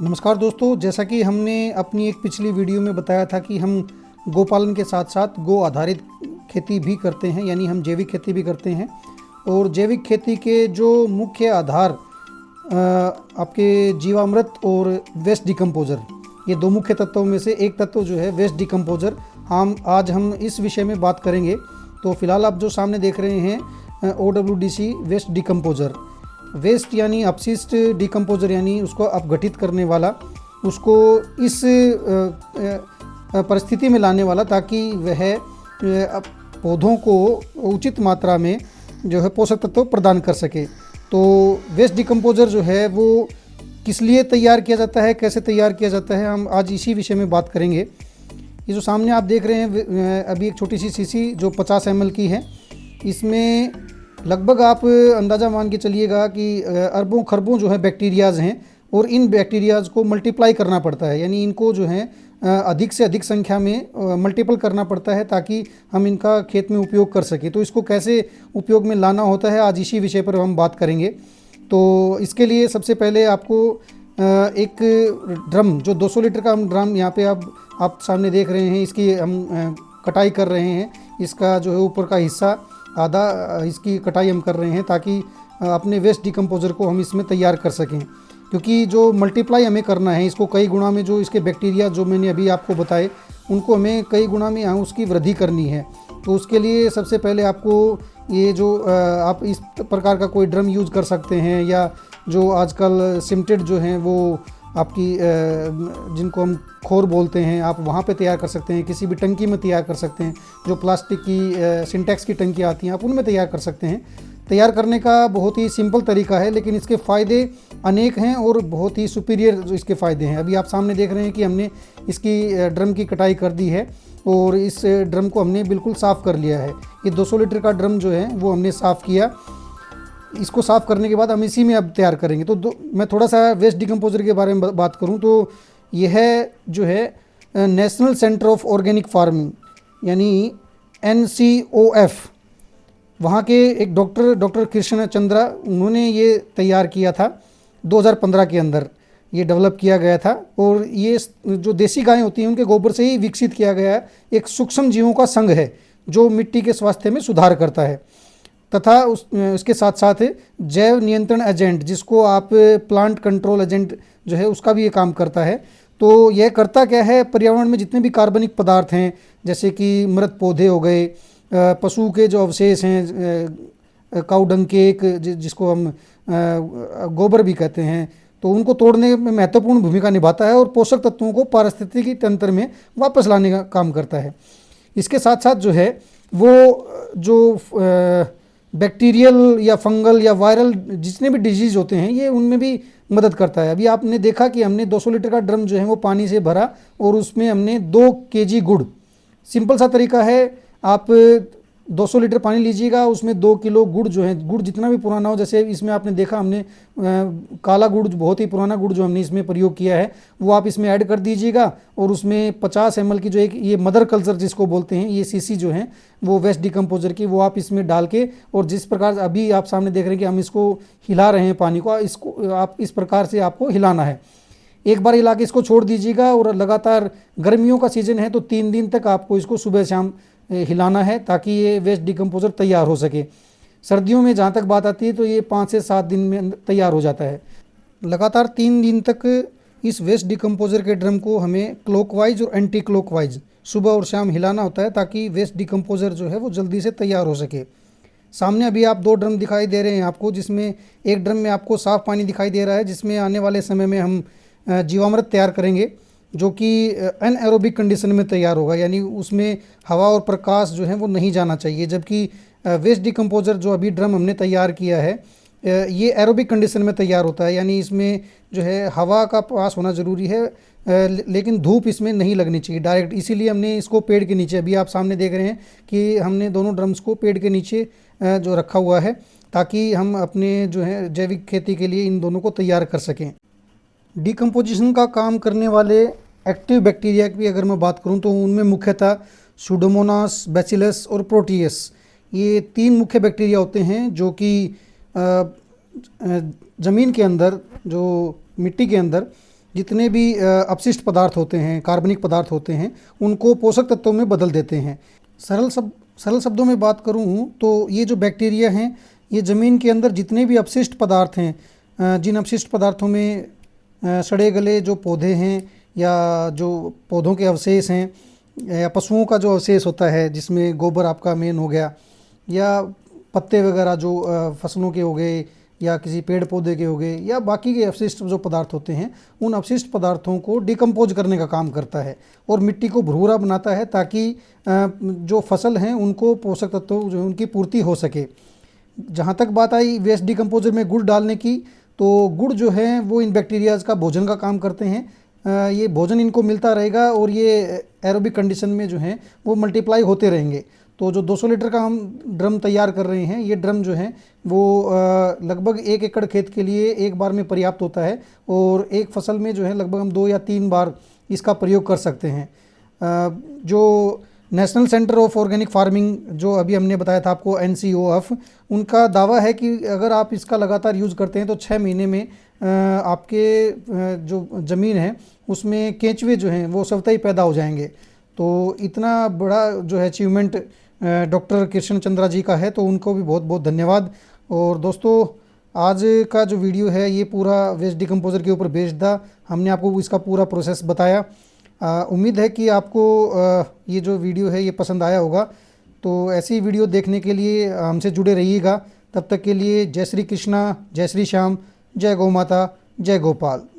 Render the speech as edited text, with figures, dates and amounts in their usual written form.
नमस्कार दोस्तों, जैसा कि हमने अपनी एक पिछली वीडियो में बताया था कि हम गोपालन के साथ साथ गो आधारित खेती भी करते हैं, यानी हम जैविक खेती भी करते हैं। और जैविक खेती के जो मुख्य आधार आपके जीवामृत और वेस्ट डिकम्पोज़र, ये दो मुख्य तत्वों में से एक तत्व जो है वेस्ट डिकम्पोज़र, हम इस विषय में बात करेंगे। तो फिलहाल आप जो सामने देख रहे हैं OWDC वेस्ट डिकम्पोज़र, वेस्ट यानी अपशिष्ट, डिकम्पोज़र यानी उसको अपघटित करने वाला, उसको इस परिस्थिति में लाने वाला ताकि वह पौधों को उचित मात्रा में जो है पोषक तत्व प्रदान कर सके। तो वेस्ट डिकम्पोज़र जो है वो किस लिए तैयार किया जाता है, कैसे तैयार किया जाता है, हम आज इसी विषय में बात करेंगे। ये जो सामने आप देख रहे हैं अभी एक छोटी सी शीशी जो 50 ml की है, इसमें लगभग आप अंदाज़ा मान के चलिएगा कि अरबों खरबों जो है बैक्टीरियाज़ हैं, और इन बैक्टीरियाज़ को मल्टीप्लाई करना पड़ता है, यानी इनको जो है अधिक से अधिक संख्या में मल्टीपल करना पड़ता है ताकि हम इनका खेत में उपयोग कर सकें। तो इसको कैसे उपयोग में लाना होता है, आज इसी विषय पर हम बात करेंगे। तो इसके लिए सबसे पहले आपको एक ड्रम, जो 200 लीटर का हम ड्रम यहाँ पे आप सामने देख रहे हैं, इसकी हम कटाई कर रहे हैं। इसका जो है ऊपर का हिस्सा आधा, इसकी कटाई हम कर रहे हैं ताकि अपने वेस्ट डिकम्पोज़र को हम इसमें तैयार कर सकें। क्योंकि जो मल्टीप्लाई हमें करना है, इसको कई गुना में, जो इसके बैक्टीरिया जो मैंने अभी आपको बताए, उनको हमें कई गुना में यहाँ उसकी वृद्धि करनी है। तो उसके लिए सबसे पहले आपको ये जो आप इस प्रकार का कोई ड्रम यूज़ कर सकते हैं, या जो आजकल सिमटेड जो हैं वो आपकी जिनको हम खोर बोलते हैं, आप वहाँ पे तैयार कर सकते हैं। किसी भी टंकी में तैयार कर सकते हैं, जो प्लास्टिक की सिंटेक्स की टंकी आती हैं आप उनमें तैयार कर सकते हैं। तैयार करने का बहुत ही सिंपल तरीका है, लेकिन इसके फ़ायदे अनेक हैं और बहुत ही सुपीरियर जो इसके फ़ायदे हैं। अभी आप सामने देख रहे हैं कि हमने इसकी ड्रम की कटाई कर दी है और इस ड्रम को हमने बिल्कुल साफ़ कर लिया है। ये 200 लीटर का ड्रम जो है वो हमने साफ़ किया। इसको साफ़ करने के बाद हम इसी में अब तैयार करेंगे। तो मैं थोड़ा सा वेस्ट डिकम्पोज़र के बारे में बात करूं तो यह जो है national centre of organic farming यानी NCOF, वहाँ के एक डॉक्टर कृष्ण चंद्रा, उन्होंने ये तैयार किया था 2015 के अंदर ये डेवलप किया गया था। और ये जो देसी गायें होती हैं उनके गोबर से ही विकसित किया गया है एक सूक्ष्म जीवों का संघ है जो मिट्टी के स्वास्थ्य में सुधार करता है, तथा उसके साथ साथ जैव नियंत्रण एजेंट, जिसको आप प्लांट कंट्रोल एजेंट जो है उसका भी ये काम करता है। तो यह करता क्या है, पर्यावरण में जितने भी कार्बनिक पदार्थ हैं, जैसे कि मृत पौधे हो गए, पशु के जो अवशेष हैं, काऊ डंग केक जिसको हम गोबर भी कहते हैं, तो उनको तोड़ने में महत्वपूर्ण भूमिका निभाता है और पोषक तत्वों को पारिस्थितिकी तंत्र में वापस लाने का काम करता है। इसके साथ साथ जो है वो जो बैक्टीरियल या फंगल या वायरल जितने भी डिजीज़ होते हैं, ये उनमें भी मदद करता है। अभी आपने देखा कि हमने 200 लीटर का ड्रम जो है वो पानी से भरा और उसमें हमने 2 kg गुड़, सिंपल सा तरीका है, आप 200 लीटर पानी लीजिएगा, उसमें 2 किलो गुड़ जो है, गुड़ जितना भी पुराना हो, जैसे इसमें आपने देखा हमने काला गुड़, बहुत ही पुराना गुड़ जो हमने इसमें प्रयोग किया है, वो आप इसमें ऐड कर दीजिएगा। और उसमें 50 ml की जो एक ये मदर कल्चर जिसको बोलते हैं, ये शीशी जो है वो वेस्ट डिकम्पोज़र की, वो आप इसमें डाल के, और जिस प्रकार अभी आप सामने देख रहे हैं कि हम इसको हिला रहे हैं पानी को, इसको आप इस प्रकार से आपको हिलाना है। एक बार हिला के इसको छोड़ दीजिएगा, और लगातार गर्मियों का सीज़न है तो 3 दिन तक आपको इसको सुबह शाम हिलाना है ताकि ये वेस्ट डिकम्पोज़र तैयार हो सके। सर्दियों में जहाँ तक बात आती है तो ये 5 से 7 दिन में तैयार हो जाता है। लगातार 3 दिन तक इस वेस्ट डिकम्पोज़र के ड्रम को हमें क्लॉकवाइज और एंटी क्लॉकवाइज सुबह और शाम हिलाना होता है ताकि वेस्ट डिकम्पोज़र जो है वो जल्दी से तैयार हो सके। सामने अभी आप 2 ड्रम दिखाई दे रहे हैं आपको, जिसमें एक ड्रम में आपको साफ़ पानी दिखाई दे रहा है, जिसमें आने वाले समय में हम जीवामृत तैयार करेंगे, जो कि एनएरोबिक कंडीशन में तैयार होगा, यानी उसमें हवा और प्रकाश जो है वो नहीं जाना चाहिए। जबकि वेस्ट डिकम्पोज़र जो अभी ड्रम हमने तैयार किया है ये एरोबिक कंडीशन में तैयार होता है, यानी इसमें जो है हवा का पास होना ज़रूरी है, लेकिन धूप इसमें नहीं लगनी चाहिए डायरेक्ट। इसीलिए हमने इसको पेड़ के नीचे, अभी आप सामने देख रहे हैं कि हमने दोनों ड्रम्स को पेड़ के नीचे जो रखा हुआ है ताकि हम अपने जो है जैविक खेती के लिए इन दोनों को तैयार कर सकें। डिकम्पोजिशन का काम करने वाले एक्टिव बैक्टीरिया की अगर मैं बात करूं तो उनमें मुख्यतः सूडोमोनास, बैसिलस और प्रोटियस, ये 3 मुख्य बैक्टीरिया होते हैं जो कि ज़मीन के अंदर, जो मिट्टी के अंदर जितने भी अपशिष्ट पदार्थ होते हैं, कार्बनिक पदार्थ होते हैं, उनको पोषक तत्वों में बदल देते हैं। सरल शब्दों में बात करूँ तो ये जो बैक्टीरिया हैं, ये ज़मीन के अंदर जितने भी अपशिष्ट पदार्थ हैं, जिन अपशिष्ट पदार्थों में सड़े गले जो पौधे हैं या जो पौधों के अवशेष हैं या पशुओं का जो अवशेष होता है, जिसमें गोबर आपका मेन हो गया, या पत्ते वगैरह जो फसलों के हो गए या किसी पेड़ पौधे के हो गए, या बाकी के अपशिष्ट जो पदार्थ होते हैं, उन अपशिष्ट पदार्थों को डिकम्पोज करने का काम करता है और मिट्टी को भुरभुरा बनाता है, ताकि जो फसल हैं उनको पोषक तत्व जो उनकी पूर्ति हो सके। जहाँ तक बात आई वेस्ट डिकम्पोजर में गुड़ डालने की, तो गुड़ जो है वो इन बैक्टीरियाज़ का भोजन का काम करते हैं। ये भोजन इनको मिलता रहेगा और ये एरोबिक कंडीशन में जो है वो मल्टीप्लाई होते रहेंगे। तो जो 200 लीटर का हम ड्रम तैयार कर रहे हैं, ये ड्रम जो है वो लगभग 1 एकड़ खेत के लिए एक बार में पर्याप्त होता है और एक फसल में जो है लगभग हम 2 या 3 बार इसका प्रयोग कर सकते हैं। जो national centre of organic farming जो अभी हमने बताया था आपको, NCOF, उनका दावा है कि अगर आप इसका लगातार यूज़ करते हैं तो 6 महीने में आपके जो ज़मीन है उसमें केंचुए जो हैं वो स्वतः ही पैदा हो जाएंगे। तो इतना बड़ा जो है अचीवमेंट डॉक्टर कृष्ण चंद्रा जी का है, तो उनको भी बहुत बहुत धन्यवाद। और दोस्तों, आज का जो वीडियो है ये पूरा वेस्ट डिकम्पोजर के ऊपर बेस्ड था। हमने आपको इसका पूरा प्रोसेस बताया। उम्मीद है कि आपको ये जो वीडियो है ये पसंद आया होगा। तो ऐसी वीडियो देखने के लिए हमसे जुड़े रहिएगा। तब तक के लिए जय श्री कृष्णा, जय श्री श्याम, जय गौ माता, जय गोपाल।